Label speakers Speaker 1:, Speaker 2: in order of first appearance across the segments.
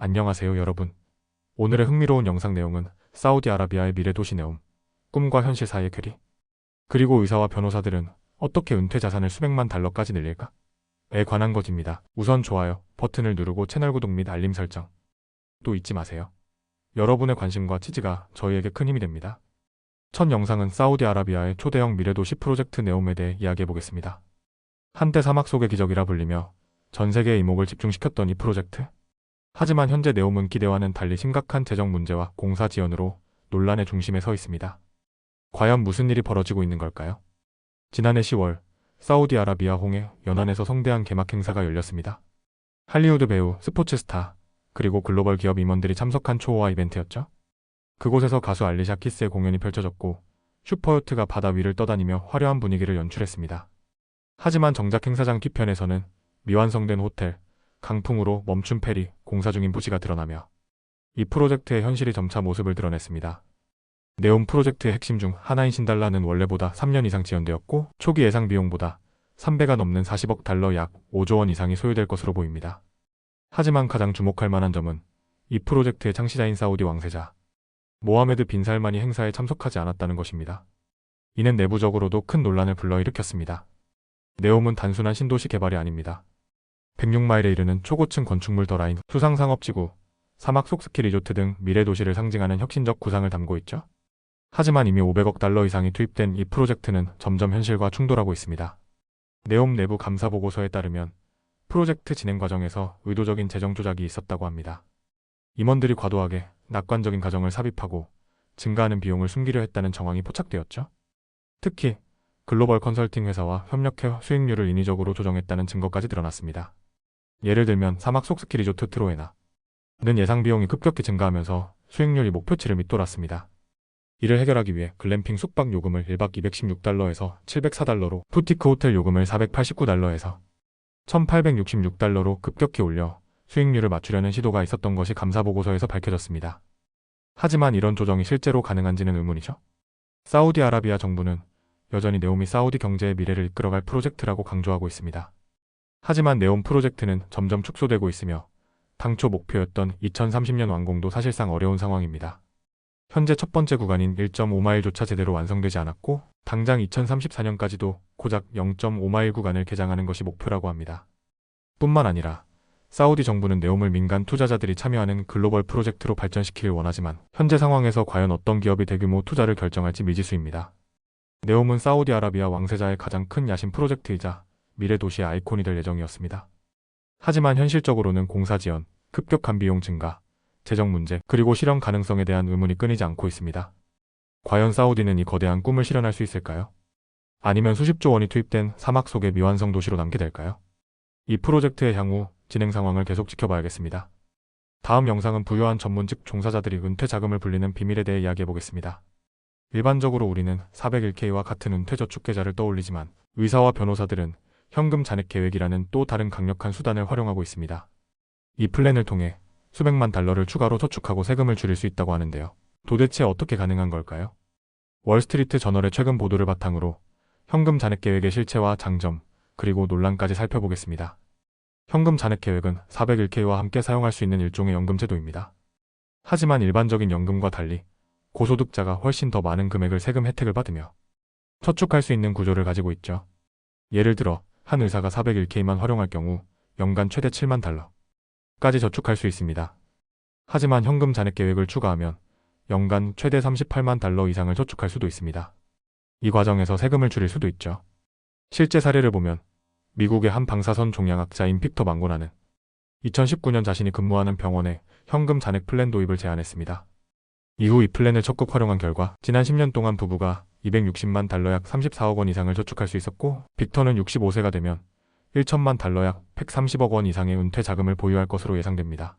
Speaker 1: 안녕하세요 여러분. 오늘의 흥미로운 영상 내용은 사우디아라비아의 미래 도시 네옴, 꿈과 현실 사이의 괴리, 그리고 의사와 변호사들은 어떻게 은퇴 자산을 수백만 달러까지 늘릴까?에 관한 것입니다. 우선 좋아요 버튼을 누르고 채널 구독 및 알림 설정 또 잊지 마세요. 여러분의 관심과 지지가 저희에게 큰 힘이 됩니다. 첫 영상은 사우디아라비아의 초대형 미래도시 프로젝트 네옴에 대해 이야기해보겠습니다. 한때 사막 속의 기적이라 불리며 전 세계의 이목을 집중시켰던 이 프로젝트. 하지만 현재 네옴은 기대와는 달리 심각한 재정 문제와 공사 지연으로 논란의 중심에 서 있습니다. 과연 무슨 일이 벌어지고 있는 걸까요? 지난해 10월 사우디아라비아 홍해 연안에서 성대한 개막 행사가 열렸습니다. 할리우드 배우, 스포츠 스타, 그리고 글로벌 기업 임원들이 참석한 초호화 이벤트였죠. 그곳에서 가수 알리샤 키스의 공연이 펼쳐졌고 슈퍼요트가 바다 위를 떠다니며 화려한 분위기를 연출했습니다. 하지만 정작 행사장 뒤편에서는 미완성된 호텔, 강풍으로 멈춘 페리, 공사 중인 부지가 드러나며 이 프로젝트의 현실이 점차 모습을 드러냈습니다. 네옴 프로젝트의 핵심 중 하나인 신달라는 원래보다 3년 이상 지연되었고 초기 예상 비용보다 3배가 넘는 40억 달러 약 5조 원 이상이 소요될 것으로 보입니다. 하지만 가장 주목할 만한 점은 이 프로젝트의 창시자인 사우디 왕세자 모하메드 빈 살만이 행사에 참석하지 않았다는 것입니다. 이는 내부적으로도 큰 논란을 불러일으켰습니다. 네옴은 단순한 신도시 개발이 아닙니다. 106마일에 이르는 초고층 건축물 더 라인, 수상상업지구, 사막 속 스키 리조트 등 미래 도시를 상징하는 혁신적 구상을 담고 있죠. 하지만 이미 500억 달러 이상이 투입된 이 프로젝트는 점점 현실과 충돌하고 있습니다. 네옴 내부 감사 보고서에 따르면 프로젝트 진행 과정에서 의도적인 재정 조작이 있었다고 합니다. 임원들이 과도하게 낙관적인 가정을 삽입하고 증가하는 비용을 숨기려 했다는 정황이 포착되었죠. 특히 글로벌 컨설팅 회사와 협력해 수익률을 인위적으로 조정했다는 증거까지 드러났습니다. 예를 들면 사막 속 스키 리조트 트로에나는 예상 비용이 급격히 증가하면서 수익률이 목표치를 밑돌았습니다. 이를 해결하기 위해 글램핑 숙박 요금을 1박 216달러에서 704달러로, 부티크 호텔 요금을 489달러에서 1866달러로 급격히 올려 수익률을 맞추려는 시도가 있었던 것이 감사보고서에서 밝혀졌습니다. 하지만 이런 조정이 실제로 가능한지는 의문이죠. 사우디아라비아 정부는 여전히 네옴이 사우디 경제의 미래를 이끌어갈 프로젝트라고 강조하고 있습니다. 하지만 네옴 프로젝트는 점점 축소되고 있으며 당초 목표였던 2030년 완공도 사실상 어려운 상황입니다. 현재 첫 번째 구간인 1.5마일조차 제대로 완성되지 않았고 당장 2034년까지도 고작 0.5마일 구간을 개장하는 것이 목표라고 합니다. 뿐만 아니라 사우디 정부는 네옴을 민간 투자자들이 참여하는 글로벌 프로젝트로 발전시키길 원하지만 현재 상황에서 과연 어떤 기업이 대규모 투자를 결정할지 미지수입니다. 네옴은 사우디아라비아 왕세자의 가장 큰 야심 프로젝트이자 미래 도시의 아이콘이 될 예정이었습니다. 하지만 현실적으로는 공사 지연, 급격한 비용 증가, 재정 문제, 그리고 실현 가능성에 대한 의문이 끊이지 않고 있습니다. 과연 사우디는 이 거대한 꿈을 실현할 수 있을까요? 아니면 수십조 원이 투입된 사막 속의 미완성 도시로 남게 될까요? 이 프로젝트의 향후 진행 상황을 계속 지켜봐야겠습니다. 다음 영상은 부유한 전문직 종사자들이 은퇴 자금을 불리는 비밀에 대해 이야기해보겠습니다. 일반적으로 우리는 401k와 같은 은퇴 저축 계좌를 떠올리지만 의사와 변호사들은 현금 잔액 계획이라는 또 다른 강력한 수단을 활용하고 있습니다. 이 플랜을 통해 수백만 달러를 추가로 저축하고 세금을 줄일 수 있다고 하는데요. 도대체 어떻게 가능한 걸까요? 월스트리트 저널의 최근 보도를 바탕으로 현금 잔액 계획의 실체와 장점, 그리고 논란까지 살펴보겠습니다. 현금 잔액 계획은 401k와 함께 사용할 수 있는 일종의 연금 제도입니다. 하지만 일반적인 연금과 달리 고소득자가 훨씬 더 많은 금액을 세금 혜택을 받으며 저축할 수 있는 구조를 가지고 있죠. 예를 들어 한 의사가 401k만 활용할 경우 연간 최대 7만 달러까지 저축할 수 있습니다. 하지만 현금 잔액 계획을 추가하면 연간 최대 38만 달러 이상을 저축할 수도 있습니다. 이 과정에서 세금을 줄일 수도 있죠. 실제 사례를 보면 미국의 한 방사선 종양학자인 빅터 망고나는 2019년 자신이 근무하는 병원에 현금 잔액 플랜 도입을 제안했습니다. 이후 이 플랜을 적극 활용한 결과 지난 10년 동안 부부가 260만 달러 약 34억 원 이상을 저축할 수 있었고 빅터는 65세가 되면 1천만 달러 약 130억 원 이상의 은퇴 자금을 보유할 것으로 예상됩니다.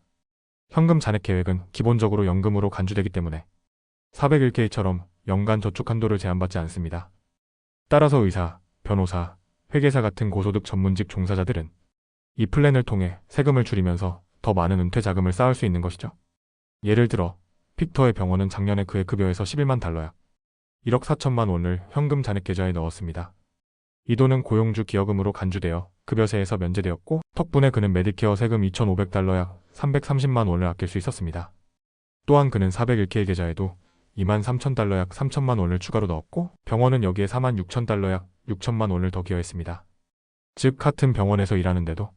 Speaker 1: 현금 잔액 계획은 기본적으로 연금으로 간주되기 때문에 401k처럼 연간 저축 한도를 제한받지 않습니다. 따라서 의사, 변호사, 회계사 같은 고소득 전문직 종사자들은 이 플랜을 통해 세금을 줄이면서 더 많은 은퇴 자금을 쌓을 수 있는 것이죠. 예를 들어 빅터의 병원은 작년에 그의 급여에서 11만 달러 약 1억 4천만 원을 현금 잔액 계좌에 넣었습니다. 이 돈은 고용주 기여금으로 간주되어 급여세에서 면제되었고 덕분에 그는 메디케어 세금 2,500달러 약 330만 원을 아낄 수 있었습니다. 또한 그는 401k 계좌에도 23,000달러 약 3천만 원을 추가로 넣었고 병원은 여기에 46,000달러 약 6천만 원을 더 기여했습니다. 즉 같은 병원에서 일하는데도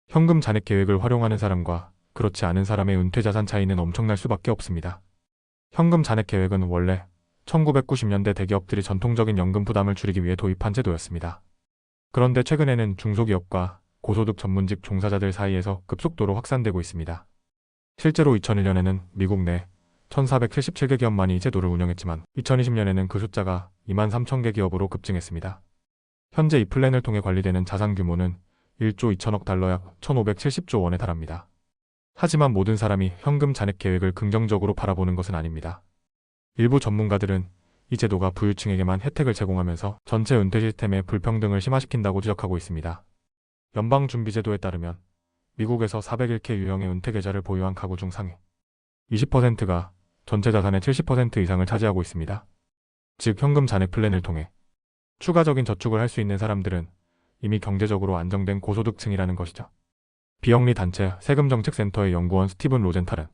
Speaker 1: 현금 잔액 계획을 활용하는 사람과 그렇지 않은 사람의 은퇴 자산 차이는 엄청날 수밖에 없습니다. 현금 잔액 계획은 원래 1990년대 대기업들이 전통적인 연금 부담을 줄이기 위해 도입한 제도였습니다. 그런데 최근에는 중소기업과 고소득 전문직 종사자들 사이에서 급속도로 확산되고 있습니다. 실제로 2001년에는 미국 내 1477개 기업만이 이 제도를 운영했지만 2020년에는 그 숫자가 23,000개 기업으로 급증했습니다. 현재 이 플랜을 통해 관리되는 자산 규모는 1조 2천억 달러 약 1,570조 원에 달합니다. 하지만 모든 사람이 현금 잔액 계획을 긍정적으로 바라보는 것은 아닙니다. 일부 전문가들은 이 제도가 부유층에게만 혜택을 제공하면서 전체 은퇴 시스템의 불평등을 심화시킨다고 지적하고 있습니다. 연방준비제도에 따르면 미국에서 401k 유형의 은퇴 계좌를 보유한 가구 중 상위 20%가 전체 자산의 70% 이상을 차지하고 있습니다. 즉 현금 잔액 플랜을 통해 추가적인 저축을 할 수 있는 사람들은 이미 경제적으로 안정된 고소득층이라는 것이죠. 비영리 단체 세금정책센터의 연구원 스티븐 로젠탈은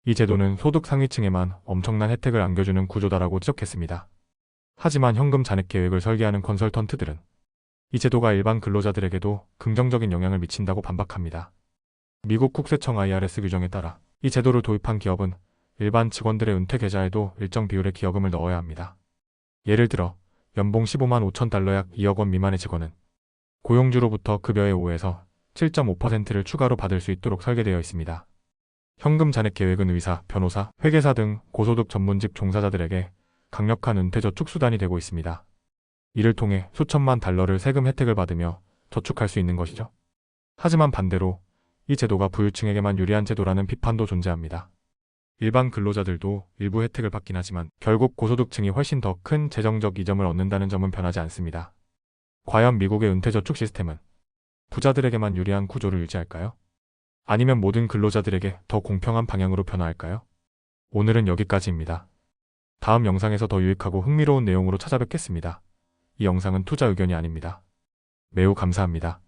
Speaker 1: 이 제도는 소득 상위층에만 엄청난 혜택을 안겨주는 구조다라고 지적했습니다. 하지만 현금 잔액 계획을 설계하는 컨설턴트들은 이 제도가 일반 근로자들에게도 긍정적인 영향을 미친다고 반박합니다. 미국 국세청 IRS 규정에 따라 이 제도를 도입한 기업은 일반 직원들의 은퇴 계좌에도 일정 비율의 기여금을 넣어야 합니다. 예를 들어 연봉 15만 5천 달러 약 2억 원 미만의 직원은 고용주로부터 급여의 5에서 7.5%를 추가로 받을 수 있도록 설계되어 있습니다. 현금 잔액 계획은 의사, 변호사, 회계사 등 고소득 전문직 종사자들에게 강력한 은퇴 저축 수단이 되고 있습니다. 이를 통해 수천만 달러를 세금 혜택을 받으며 저축할 수 있는 것이죠. 하지만 반대로 이 제도가 부유층에게만 유리한 제도라는 비판도 존재합니다. 일반 근로자들도 일부 혜택을 받긴 하지만 결국 고소득층이 훨씬 더 큰 재정적 이점을 얻는다는 점은 변하지 않습니다. 과연 미국의 은퇴 저축 시스템은 부자들에게만 유리한 구조를 유지할까요? 아니면 모든 근로자들에게 더 공평한 방향으로 변화할까요? 오늘은 여기까지입니다. 다음 영상에서 더 유익하고 흥미로운 내용으로 찾아뵙겠습니다. 이 영상은 투자 의견이 아닙니다. 매우 감사합니다.